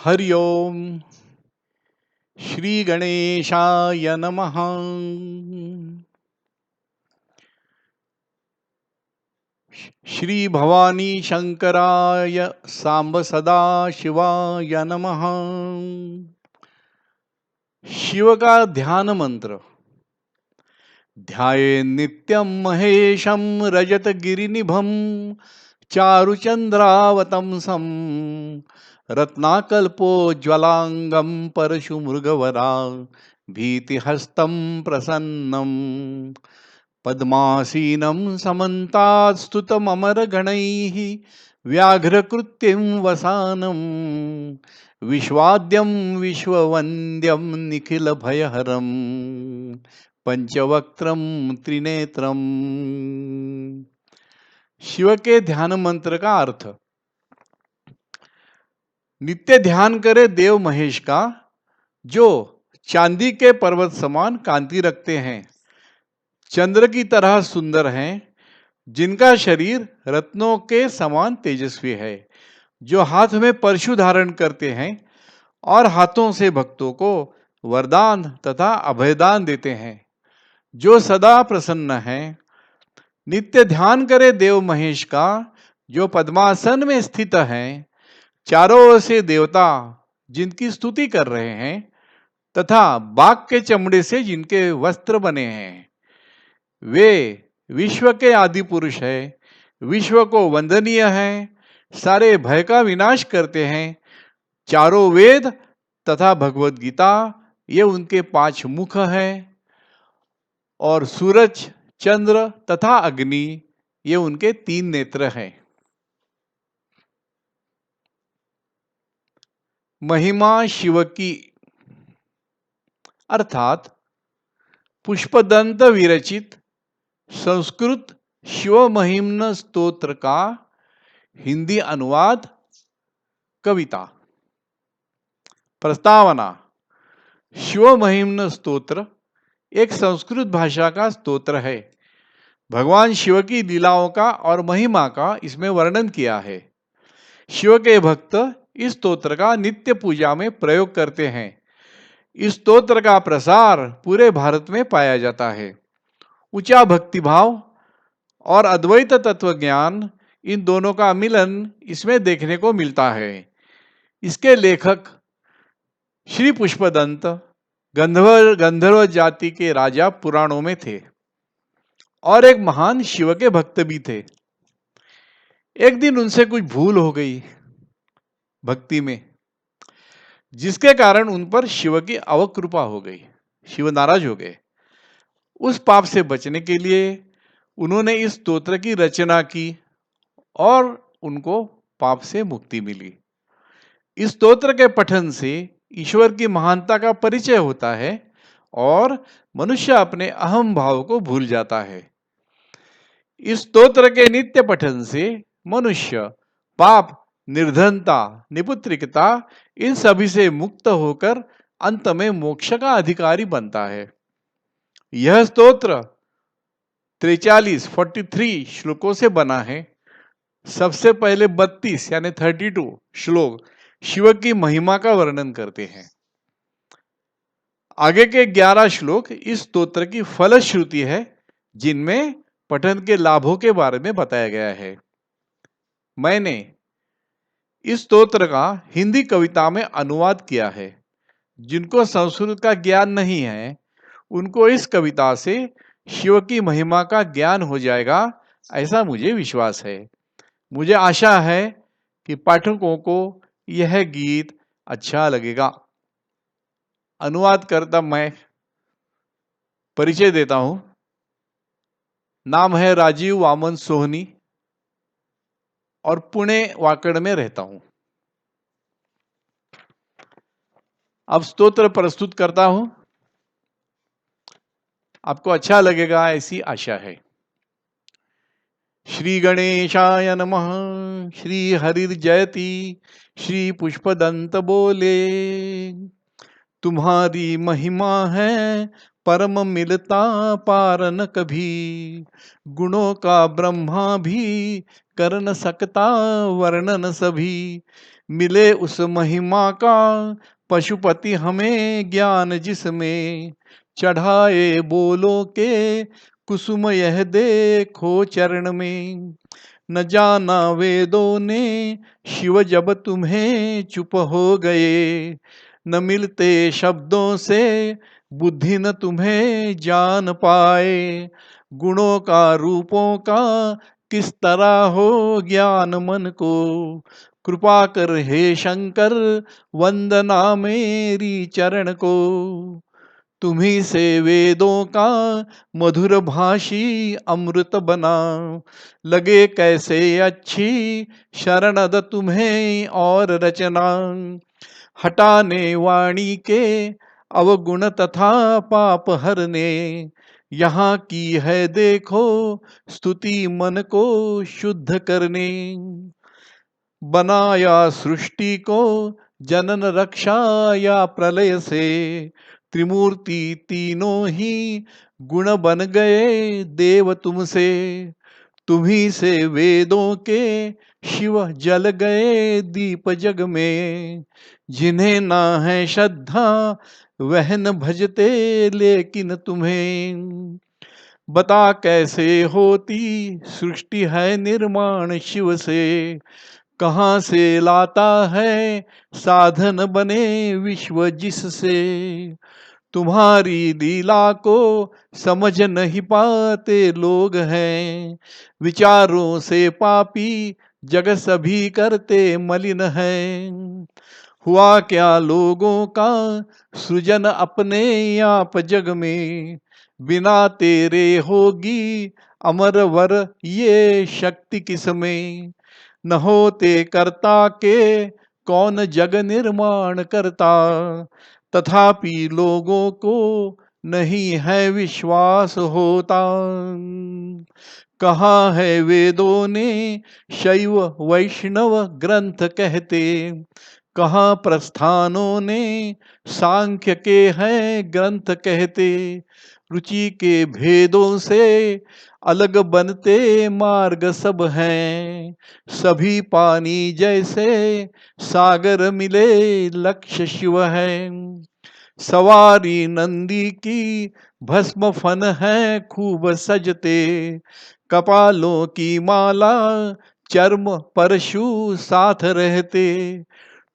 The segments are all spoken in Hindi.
हरि ओम। श्री गणेशाय नमः। श्री भवानी शंकराय सांब सदा शिवाय नमः। शिव का ध्यान मंत्र। ध्याये नित्यं महेशं रजत गिरिनिभं चारुचंद्रावतंसं रत्नाकल्पोज्ज्वलांगं परशुमृगवरा भीतिहस्तं प्रसन्नं पद्मासीनं समन्तात्स्तुतममरगणैः व्याघ्रकृत्यं वसानं विश्वाद्यं विश्ववन्द्यं निखिलभयहरं पंचवक्त्रम त्रिनेत्रम। शिव के ध्यान मंत्र का अर्थ। नित्य ध्यान करे देव महेश का, जो चांदी के पर्वत समान कांति रखते हैं, चंद्र की तरह सुंदर हैं, जिनका शरीर रत्नों के समान तेजस्वी है, जो हाथ में परशु धारण करते हैं और हाथों से भक्तों को वरदान तथा अभयदान देते हैं, जो सदा प्रसन्न है। नित्य ध्यान करे देव महेश का, जो पद्मासन में स्थित हैं, चारों ओर से देवता जिनकी स्तुति कर रहे हैं तथा बाघ के चमड़े से जिनके वस्त्र बने हैं, वे विश्व के आदि पुरुष है, विश्व को वंदनीय है, सारे भय का विनाश करते हैं। चारों वेद तथा भगवत गीता ये उनके 5 मुख है, और सूरज, चंद्र तथा अग्नि ये उनके 3 नेत्र हैं। महिमा शिव की, अर्थात पुष्पदंत विरचित संस्कृत शिव महिम्न स्तोत्र का हिंदी अनुवाद। कविता। प्रस्तावना। शिव महिम्न स्तोत्र एक संस्कृत भाषा का स्तोत्र है। भगवान शिव की लीलाओं का और महिमा का इसमें वर्णन किया है। शिव के भक्त इस स्तोत्र का नित्य पूजा में प्रयोग करते हैं। इस स्तोत्र का प्रसार पूरे भारत में पाया जाता है। ऊंचा भक्तिभाव और अद्वैत तत्व ज्ञान, इन दोनों का मिलन इसमें देखने को मिलता है। इसके लेखक श्री पुष्पदंत गंधर्व जाति के राजा पुराणों में थे और एक महान शिव के भक्त भी थे। एक दिन उनसे कुछ भूल हो गई भक्ति में, जिसके कारण उन पर शिव की अवकृपा हो गई। शिव नाराज हो गए। उस पाप से बचने के लिए उन्होंने इस स्तोत्र की रचना की और उनको पाप से मुक्ति मिली। इस स्तोत्र के पठन से ईश्वर की महानता का परिचय होता है और मनुष्य अपने अहम भाव को भूल जाता है। इस स्तोत्र के नित्य पठन से मनुष्य पाप, निर्धनता, निपुत्रिकता, इन सभी से मुक्त होकर अंत में मोक्ष का अधिकारी बनता है। यह स्तोत्र 43 श्लोकों से बना है। सबसे पहले 32 यानी 32 श्लोक शिव की महिमा का वर्णन करते हैं। आगे के 11 श्लोक इस स्तोत्र की फलश्रुति है, जिनमें पठन के लाभों के बारे में बताया गया है। मैंने इस स्तोत्र का हिंदी कविता में अनुवाद किया है। जिनको संस्कृत का ज्ञान नहीं है, उनको इस कविता से शिव की महिमा का ज्ञान हो जाएगा, ऐसा मुझे विश्वास है। मुझे आशा है कि पाठकों को यह गीत अच्छा लगेगा। अनुवाद करता मैं परिचय देता हूं। नाम है राजीव वामन सोहनी और पुणे वाकड़ में रहता हूं। अब स्तोत्र प्रस्तुत करता हूं, आपको अच्छा लगेगा ऐसी आशा है। श्री गणेशाय नमः। श्री हरिर जयति श्री पुष्पदंत बोले। तुम्हारी महिमा है परम मिलता पार न कभी, गुणों का ब्रह्मा भी कर न सकता वर्णन सभी। मिले उस महिमा का पशुपति हमें ज्ञान जिसमें, चढ़ाए बोलो के कुसुम यह देखो चरण में। न जाना वेदों ने शिव जब तुम्हें चुप हो गए, न मिलते शब्दों से बुद्धि न तुम्हें जान पाए। गुणों का रूपों का किस तरह हो ज्ञान मन को, कृपा कर हे शंकर वंदना मेरी चरण को। तुम्ही से वेदों का मधुर भाषी अमृत बना, लगे कैसे अच्छी शरणद तुम्हें और रचना। हटाने वाणी के अवगुण तथा पाप हरने, यहाँ की है देखो स्तुति मन को शुद्ध करने। बनाया सृष्टि को जनन रक्षा या प्रलय से, त्रिमूर्ति तीनों ही गुण बन गए देव तुमसे। तुम्ही से वेदों के शिव जल गए दीप जग में, जिन्हें ना है श्रद्धा वह न भजते लेकिन तुम्हें। बता कैसे होती सृष्टि है निर्माण शिव से, कहाँ से लाता है साधन बने विश्व जिससे। तुम्हारी लीला को समझ नहीं पाते लोग हैं, विचारों से पापी जग सभी करते मलिन हैं। हुआ क्या लोगों का सृजन अपने आप जग में, बिना तेरे होगी अमर वर ये शक्ति किसमें। न होते कर्ता के कौन जग निर्माण करता, तथापि लोगों को नहीं है विश्वास होता। कहाँ है वेदों ने शैव वैष्णव ग्रंथ कहते, कहाँ प्रस्थानों ने सांख्य के हैं ग्रंथ कहते। रुचि के भेदों से अलग बनते मार्ग सब हैं, सभी पानी जैसे सागर मिले लक्ष्य शिव है। सवारी नंदी की भस्म फन है खूब सजते, कपालों की माला चर्म परशु साथ रहते।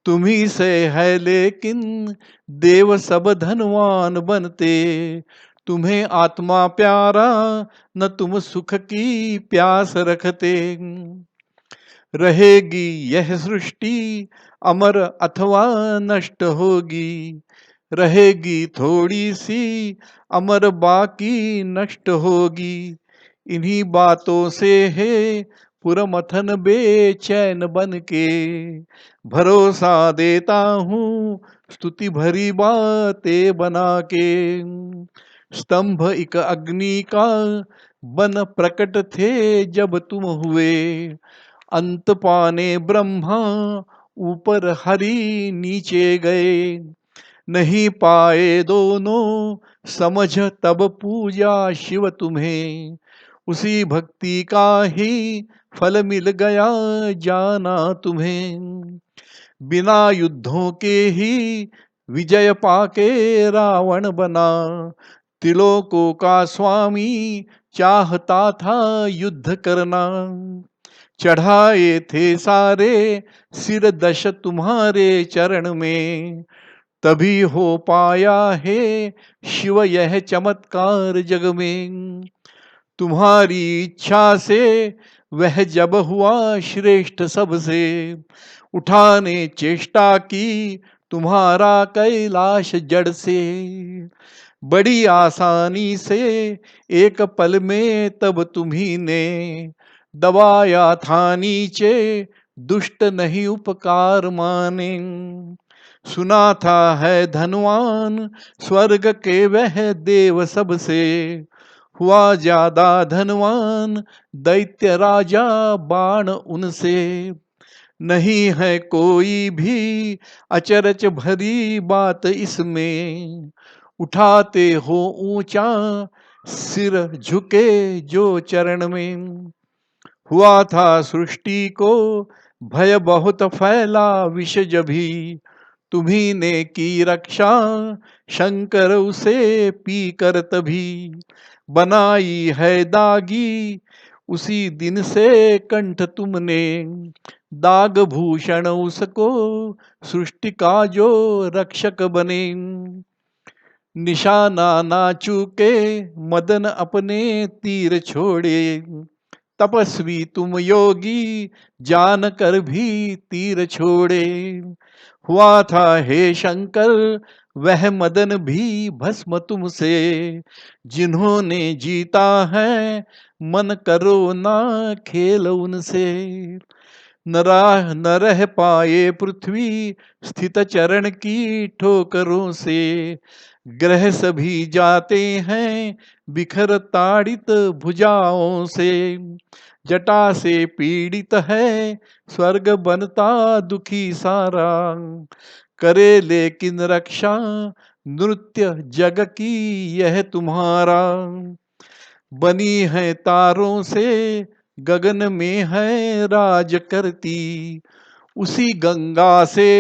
तुम्ही से है लेकिन देव सब धनवान बनते, तुम्हें आत्मा प्यारा न तुम सुख की प्यास रखते। रहेगी यह सृष्टि अमर अथवा नष्ट होगी, रहेगी थोड़ी सी अमर बाकी नष्ट होगी। इन्हीं बातों से है पुरमथन बेचैन बन के, भरोसा देता हूँ स्तुति भरी बातें बना के। स्तंभ एक अग्नि का बन प्रकट थे जब तुम हुए, अंत पाने ब्रह्मा ऊपर हरि नीचे गए। नहीं पाए दोनों समझ तब पूजा शिव तुम्हें, उसी भक्ति का ही फल मिल गया जाना तुम्हें। बिना युद्धों के ही विजय पाके रावण बना, त्रिलोकों का स्वामी चाहता था युद्ध करना। चढ़ाए थे सारे सिर दश तुम्हारे चरण में, तभी हो पाया है शिव यह चमत्कार जग में। तुम्हारी इच्छा से वह जब हुआ श्रेष्ठ सबसे, उठाने चेष्टा की तुम्हारा कैलाश जड़ से। बड़ी आसानी से एक पल में तब तुम्ही ने दबाया था नीचे, दुष्ट नहीं उपकार माने। सुना था है धनवान स्वर्ग के वह देव सबसे, हुआ ज्यादा धनवान दैत्य राजा बाण उनसे। नहीं है कोई भी अचरज भरी बात इसमें, उठाते हो ऊंचा सिर झुके जो चरण में। हुआ था सृष्टि को भय बहुत फैला विष जभी, तुम्ही ने की रक्षा, शंकर उसे पी कर तभी, बनाई है दागी, उसी दिन से कंठ तुमने, दाग भूषण उसको, सृष्टि का जो रक्षक बने। निशाना ना चूके, मदन अपने तीर छोड़े, तपस्वी तुम योगी, जान कर भी तीर छोड़े। हुआ था हे शंकर वह मदन भी भस्म तुमसे, जिन्होंने जीता है मन करो ना खेल उनसे। न रह पाए पृथ्वी स्थित चरण की ठोकरों से, ग्रह सभी जाते हैं बिखर ताड़ित भुजाओं से। जटा से पीड़ित है स्वर्ग बनता दुखी सारा, करे लेकिन रक्षा नृत्य जग की यह तुम्हारा। बनी है तारों से गगन में है राज करती, उसी गंगा से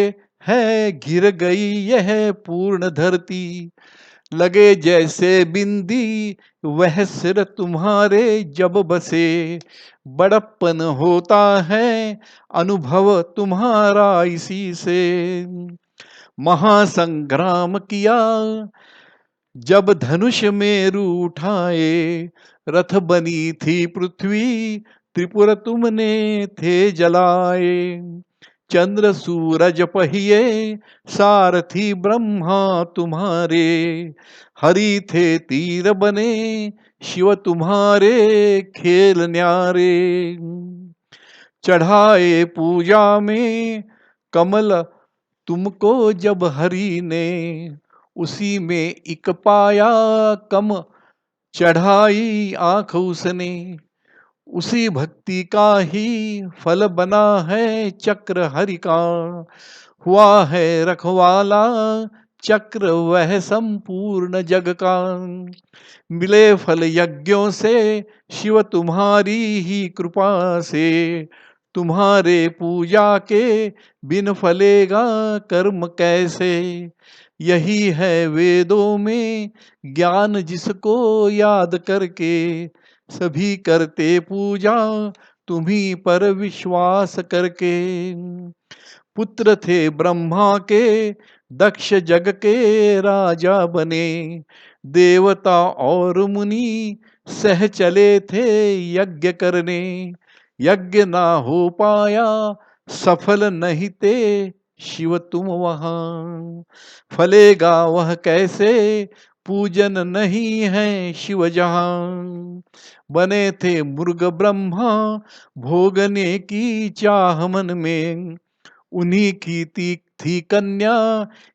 है घिर गई यह पूर्ण धरती। लगे जैसे बिंदी वह सिर तुम्हारे जब बसे, बड़प्पन होता है अनुभव तुम्हारा इसी से। महासंग्राम किया जब धनुष मेरु उठाए, रथ बनी थी पृथ्वी त्रिपुर तुमने थे जलाए। चंद्र सूरज पहिए सारथी ब्रह्मा तुम्हारे, हरि थे तीर बने शिव तुम्हारे खेल न्यारे। चढ़ाए पूजा में कमल तुमको जब हरि ने, उसी में एक पाया कम चढ़ाई आंख उसने। उसी भक्ति का ही फल बना है चक्र हरि का, हुआ है रखवाला चक्र वह संपूर्ण जग का। मिले फल यज्ञों से शिव तुम्हारी ही कृपा से, तुम्हारे पूजा के बिन फलेगा कर्म कैसे। यही है वेदों में ज्ञान जिसको याद करके, सभी करते पूजा तुम्ही पर विश्वास करके। पुत्र थे ब्रह्मा के दक्ष जग के राजा बने, देवता और मुनि सह चले थे यज्ञ करने। यज्ञ ना हो पाया सफल नहीं ते शिव तुम वहां, फलेगा वह कैसे पूजन नहीं है शिव जहां। बने थे मुर्ग ब्रह्मा भोगने की चाह मन में, उन्हीं की थी कन्या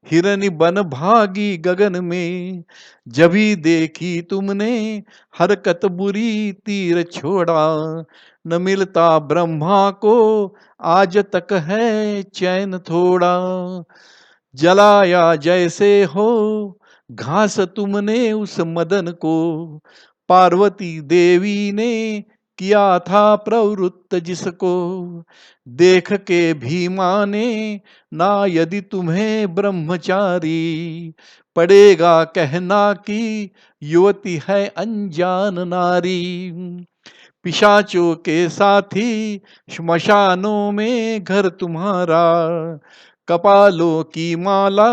हिरनी बन भागी गगन में। जभी देखी तुमने हरकत बुरी तीर छोड़ा, न मिलता ब्रह्मा को आज तक है चैन थोड़ा। जलाया जैसे हो घास तुमने उस मदन को, पार्वती देवी ने किया था प्रवृत्त जिसको। देख के भीमा ने ना यदि तुम्हें ब्रह्मचारी, पड़ेगा कहना कि युवती है अनजान नारी। पिशाचों के साथी श्मशानों में घर तुम्हारा, कपालों की माला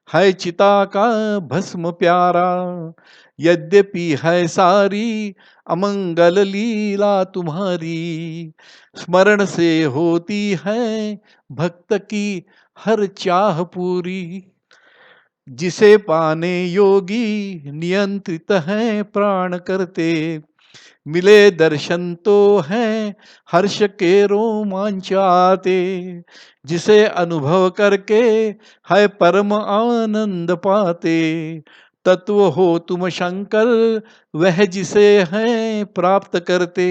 है चिता का भस्म प्यारा। यद्यपि है सारी अमंगल लीला तुम्हारी, स्मरण से होती है भक्त की हर चाह पूरी। जिसे पाने योगी नियंत्रित हैं प्राण करते, मिले दर्शन तो हैं हर्ष के रोमांच आते। जिसे अनुभव करके है परम आनंद पाते, तत्व हो तुम शंकर वह जिसे हैं प्राप्त करते।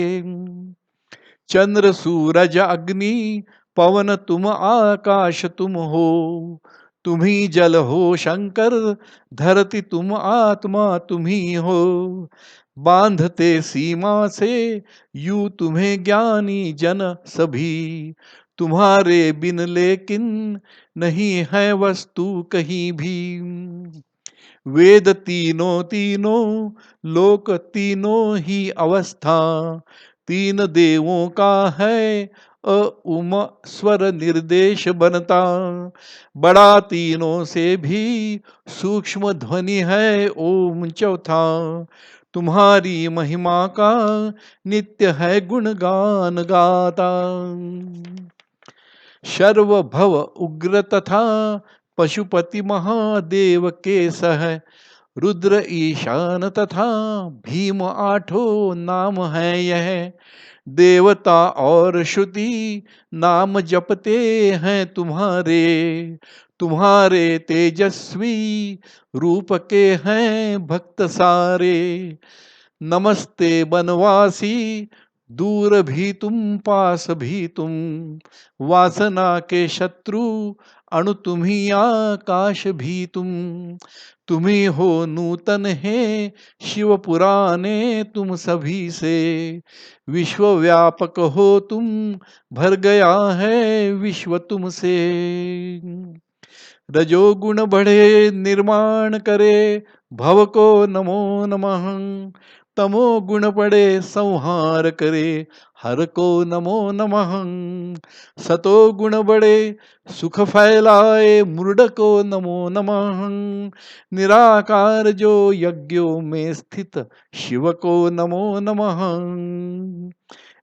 चंद्र सूरज अग्नि पवन तुम आकाश तुम हो, तुम्ही जल हो शंकर धरती तुम आत्मा तुम्ही हो। बांधते सीमा से यू तुम्हें ज्ञानी जन सभी, तुम्हारे बिन लेकिन नहीं है वस्तु कहीं भी। वेद तीनों तीनों लोक तीनों ही अवस्था, तीन देवों का है उम स्वर निर्देश बनता। बड़ा तीनों से भी सूक्ष्म ध्वनि है ओम चौथा। तुम्हारी महिमा का नित्य है गुणगान गाता। सर्वभव उग्र तथा पशुपति महादेव के सह, रुद्र ईशान तथा भीम आठों नाम है यह। देवता और श्रुति नाम जपते हैं तुम्हारे, तुम्हारे तेजस्वी रूप के हैं भक्त सारे। नमस्ते बनवासी, दूर भी तुम पास भी तुम, वासना के शत्रु अणु तुम ही आकाश भी तुम। तुम्ही हो नूतन है शिव पुराने तुम सभी से, विश्व व्यापक हो तुम भर गया है विश्व तुमसे। रजोगुण बढ़े निर्माण करे भव को नमो नमः, तमो गुण पड़े संहार करे हर को नमो नमः। सतो गुण बढ़े सुख फैलाए मुर्ड को नमो नमः, निराकार जो यज्ञों में स्थित शिव को नमो नमः।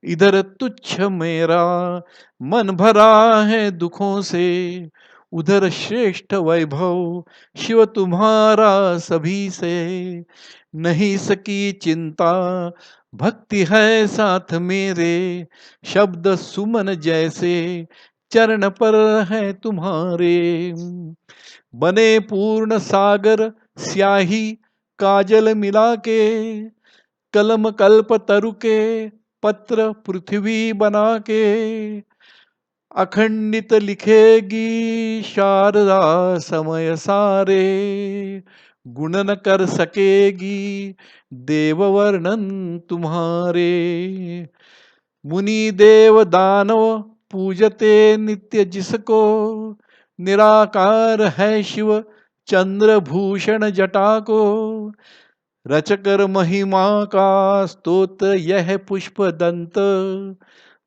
इधर तुच्छ मेरा मन भरा है दुखों से, उधर श्रेष्ठ वैभव शिव तुम्हारा सभी से। नहीं सकी चिंता भक्ति है साथ मेरे, शब्द सुमन जैसे चरण पर है तुम्हारे। बने पूर्ण सागर स्याही काजल मिला के, कलम कल्प तरु के पत्र पृथ्वी बना के। अखंडित लिखेगी शारदा समय सारे, गुण न कर सकेगी देव वर्णन तुम्हारे। मुनि देव दानव पूजते नित्य जिसको, निराकार है शिव चंद्र भूषण जटा को। रचकर महिमा का स्तोत्र यह पुष्प दंत,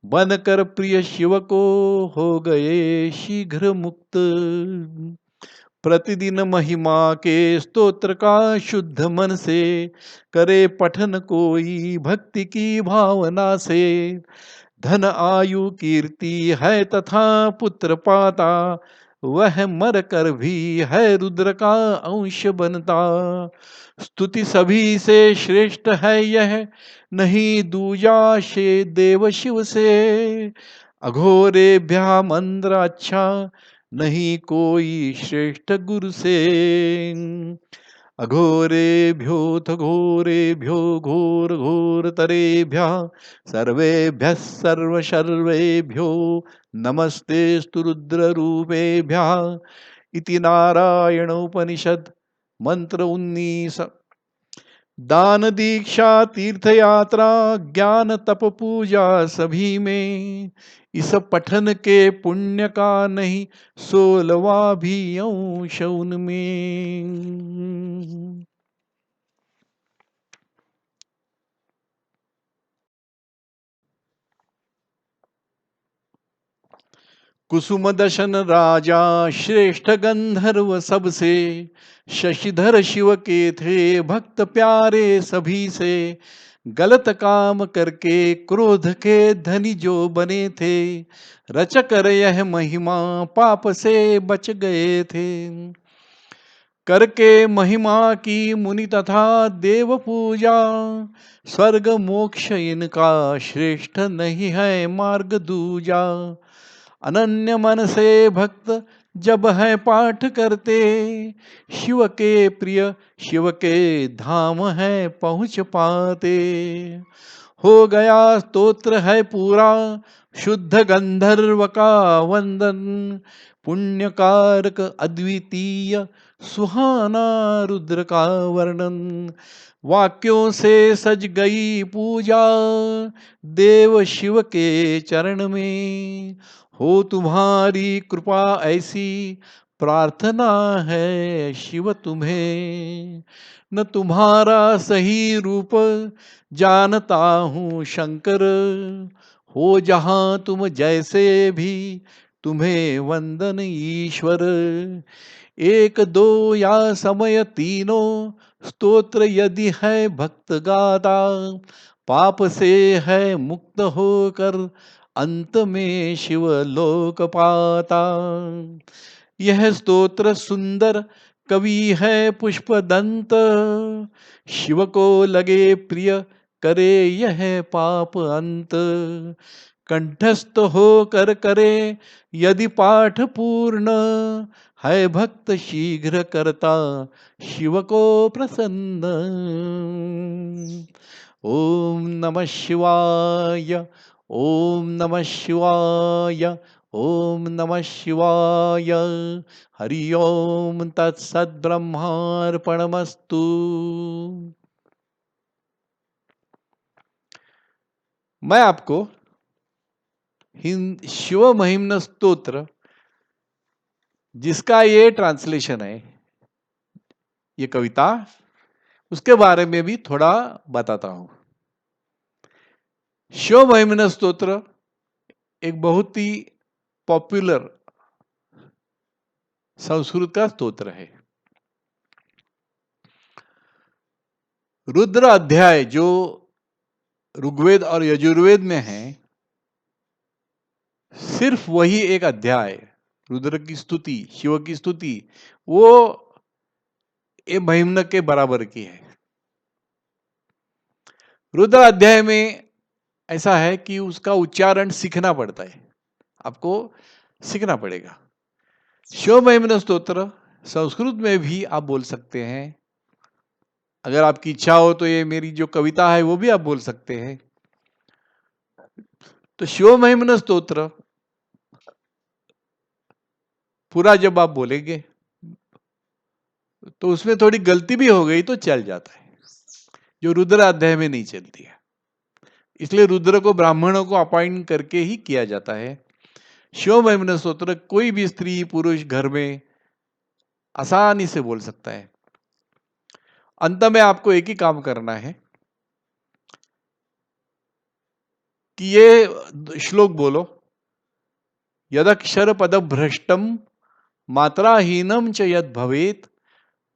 बनकर प्रिय शिव को हो गए शीघ्र मुक्त। प्रतिदिन महिमा के स्तोत्र का शुद्ध मन से, करे पठन कोई भक्ति की भावना से। धन आयु कीर्ति है तथा पुत्र पाता, वह मर कर भी है रुद्र का अंश बनता। स्तुति सभी से श्रेष्ठ है यह, नहीं दूजा शे देव शिव से। अघोरेभ्यः मंत्र अच्छा, नहीं कोई श्रेष्ठ गुरु से। अघोरेभ्योऽथ घोरेभ्यो घोर घोरतरेभ्यः, सर्वेभ्यः सर्व सर्वेभ्यो नमस्तेस्तु रुद्ररूपेभ्यः। इति नारायणोपनिषद मंत्र 19। दान दीक्षा तीर्थ यात्रा ज्ञान तप पूजा सभी में, इस पठन के पुण्य का नहीं 16वां भी अंश उनमें। कुसुम दशन राजा श्रेष्ठ गंधर्व सबसे, शशिधर शिव के थे भक्त प्यारे सभी से। गलत काम करके क्रोध के धनी जो बने थे, रच कर यह महिमा पाप से बच गए थे। करके महिमा की मुनि तथा देव पूजा, स्वर्ग मोक्ष इनका श्रेष्ठ नहीं है मार्ग दूजा। अनन्य मन से भक्त जब है पाठ करते, शिव के प्रिय शिव के धाम है पहुँच पाते। हो गया स्तोत्र है पूरा शुद्ध गंधर्व का वंदन, पुण्यकारक अद्वितीय सुहाना रुद्र का वर्णन। वाक्यों से सज गई पूजा देव शिव के चरण में, हो तुम्हारी कृपा ऐसी प्रार्थना है शिव तुम्हें, न तुम्हारा सही रूप जानता हूँ शंकर, हो जहाँ तुम जैसे भी तुम्हें वंदन ईश्वर। एक दो या समय तीनों स्तोत्र यदि है भक्त गाता, पाप से है मुक्त होकर अंत में शिव लोक पाता। यह स्तोत्र सुंदर कवि है पुष्पदंत, शिव को लगे प्रिय करे यह पाप अंत। कंठस्थ होकर करे यदि पाठ पूर्ण, है भक्त शीघ्र करता शिव को प्रसन्न। ओम नमः शिवाय, ओम नमः शिवाय, ओम नमः शिवाय। हरि ओम तत्सत् ब्रह्मार्पणमस्तु। मैं आपको शिव महिम्न स्तोत्र, जिसका ये ट्रांसलेशन है, ये कविता, उसके बारे में भी थोड़ा बताता हूं। शिव महिम्न स्तोत्र एक बहुत ही पॉपुलर संस्कृत का स्तोत्र है। रुद्र अध्याय जो ऋग्वेद और यजुर्वेद में है, सिर्फ वही एक अध्याय रुद्र की स्तुति, शिव की स्तुति, वो ये महिम्न के बराबर की है। रुद्र अध्याय में ऐसा है कि उसका उच्चारण सीखना पड़ता है, आपको सीखना पड़ेगा। शिव महिम्न स्तोत्र संस्कृत में भी आप बोल सकते हैं, अगर आपकी इच्छा हो तो ये मेरी जो कविता है वो भी आप बोल सकते हैं। तो शिव महिम्न स्तोत्र पूरा जब आप बोलेंगे तो उसमें थोड़ी गलती भी हो गई तो चल जाता है, जो रुद्र अध्याय में नहीं चलती है। इसलिए रुद्र को ब्राह्मणों को अपॉइंट करके ही किया जाता है। शिव महिम्न स्तोत्र कोई भी स्त्री पुरुष घर में आसानी से बोल सकता है। अंत में आपको एक ही काम करना है कि ये श्लोक बोलो, यदक्षर पद भ्रष्टम मात्राहीनम च यद भवेत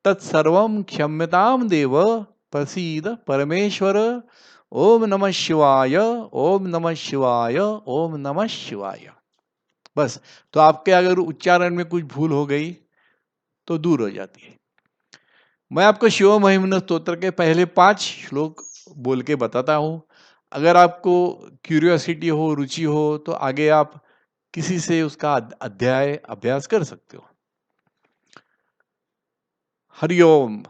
तत्सर्वं क्षम्यताम देव प्रसीद परमेश्वर। ओम नमः शिवाय, ओम नमः शिवाय, ओम नमः शिवाय। बस, तो आपके अगर उच्चारण में कुछ भूल हो गई तो दूर हो जाती है। मैं आपको शिव महिम्न स्तोत्र के पहले 5 श्लोक बोल के बताता हूं। अगर आपको क्यूरियोसिटी हो, रुचि हो, तो आगे आप किसी से उसका अध्याय अभ्यास कर सकते हो। हरिओम।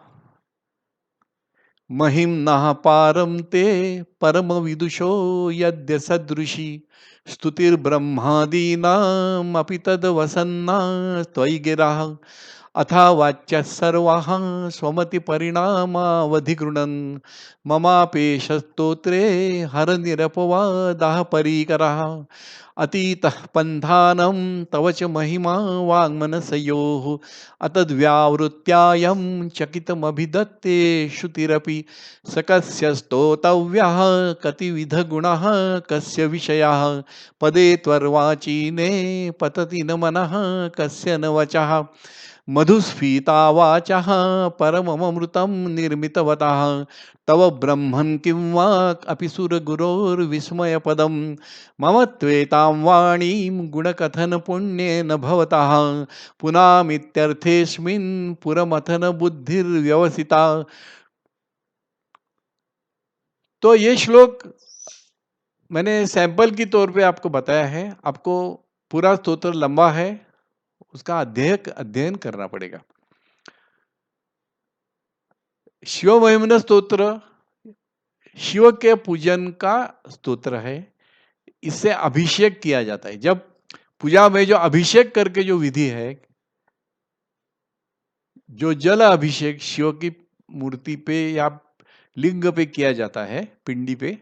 महिम्नः पारं ते परम विदुषो यद्य सदृशी स्तुतिर्ब्रह्मादीनामपि तद्वसन्ना त्वयि गिरः अथा वाच्य सर्वाः स्वमति परिणामावधिगृणन् ममापेश स्तोत्रे हर निरपवादाः परीकरः अतीतः पन्थानं तव च महिमा वाङ्मनसयोः अतद्व्यावृत्यायं चकितमभिदत्ते श्रुतिरपि स कस्य स्तोतव्यः कतिविधगुणः कस्य विषयः पदे त्वर्वाचीने पतति न मनः कस्य न वचः मधुस्फीता वाचः परममृतं निर्मितवतः तव ब्रह्मन् किं वा अपि सुरगुरोर्विस्मयपदं मम त्वेतां वाणीं गुणकथन पुण्येन भवतः पुनामित्यर्थेऽस्मिन् पुरमथन बुद्धिर्व्यवसिता। तो ये श्लोक मैंने सैंपल की तौर पे आपको बताया है। आपको पूरा स्तोत्र लंबा है, उसका अध्ययन करना पड़ेगा। शिव महिम्न स्तोत्र शिव के पूजन का स्तोत्र है। इससे अभिषेक किया जाता है। जब पूजा में जो अभिषेक करके जो विधि है, जो जल अभिषेक शिव की मूर्ति पे या लिंग पे किया जाता है, पिंडी पे,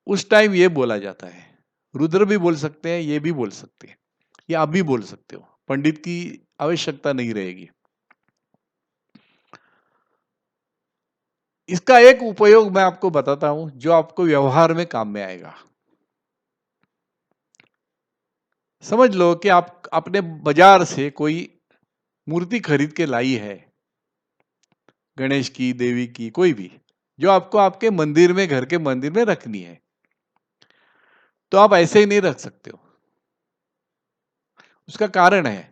उस टाइम ये बोला जाता है। रुद्र भी बोल सकते हैं, ये भी बोल सकते हैं, ये आप भी बोल सकते हो, पंडित की आवश्यकता नहीं रहेगी। इसका एक उपयोग मैं आपको बताता हूं जो आपको व्यवहार में काम में आएगा। समझ लो कि आप अपने बाजार से कोई मूर्ति खरीद के लाई है, गणेश की, देवी की, कोई भी, जो आपको आपके मंदिर में, घर के मंदिर में रखनी है। तो आप ऐसे ही नहीं रख सकते हो। उसका कारण है,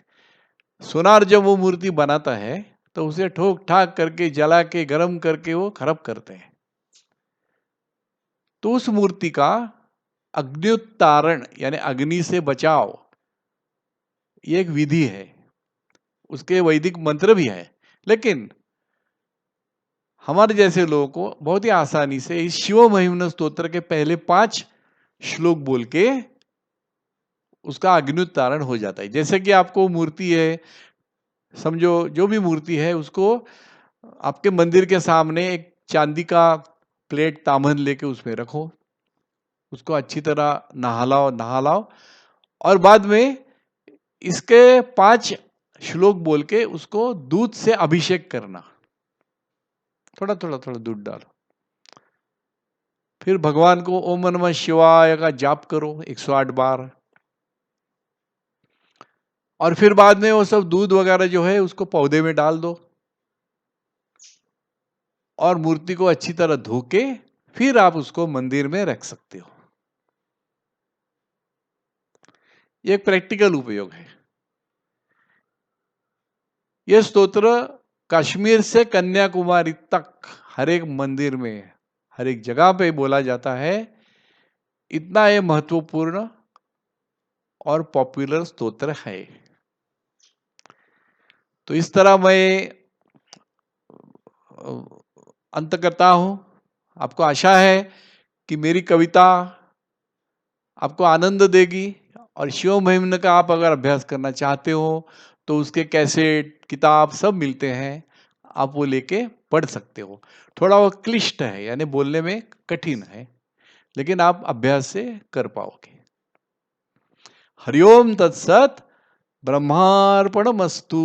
सोनार जब वो मूर्ति बनाता है तो उसे ठोक ठाक करके, जला के, गर्म करके वो खराब करते हैं। तो उस मूर्ति का अग्न्युत्तारण यानी अग्नि से बचाव, ये एक विधि है, उसके वैदिक मंत्र भी है। लेकिन हमारे जैसे लोगों को बहुत ही आसानी से इस शिव महिम्न स्तोत्र के पहले 5 श्लोक बोल के उसका अग्न्युत्तारण हो जाता है। जैसे कि आपको मूर्ति है, समझो जो भी मूर्ति है उसको आपके मंदिर के सामने एक चांदी का प्लेट, तामन लेके उसमें रखो, उसको अच्छी तरह नहा लाओ और बाद में इसके 5 श्लोक बोल के उसको दूध से अभिषेक करना। थोड़ा थोड़ा थोड़ा दूध डालो, फिर भगवान को ओम नमः शिवाय का जाप करो 108 बार, और फिर बाद में वो सब दूध वगैरह जो है उसको पौधे में डाल दो और मूर्ति को अच्छी तरह धो के फिर आप उसको मंदिर में रख सकते हो। ये एक प्रैक्टिकल उपयोग है। यह स्तोत्र कश्मीर से कन्याकुमारी तक हर एक मंदिर में, हर एक जगह पे बोला जाता है। इतना ये महत्वपूर्ण और पॉपुलर स्तोत्र है। तो इस तरह मैं अंत करता हूं। आपको आशा है कि मेरी कविता आपको आनंद देगी, और शिव महिम्न का आप अगर अभ्यास करना चाहते हो तो उसके कैसेट, किताब सब मिलते हैं, आप वो लेके पढ़ सकते हो। थोड़ा वो क्लिष्ट है, यानी बोलने में कठिन है, लेकिन आप अभ्यास से कर पाओगे। हरिओम तत्सत, ब्रह्मार्पणमस्तु।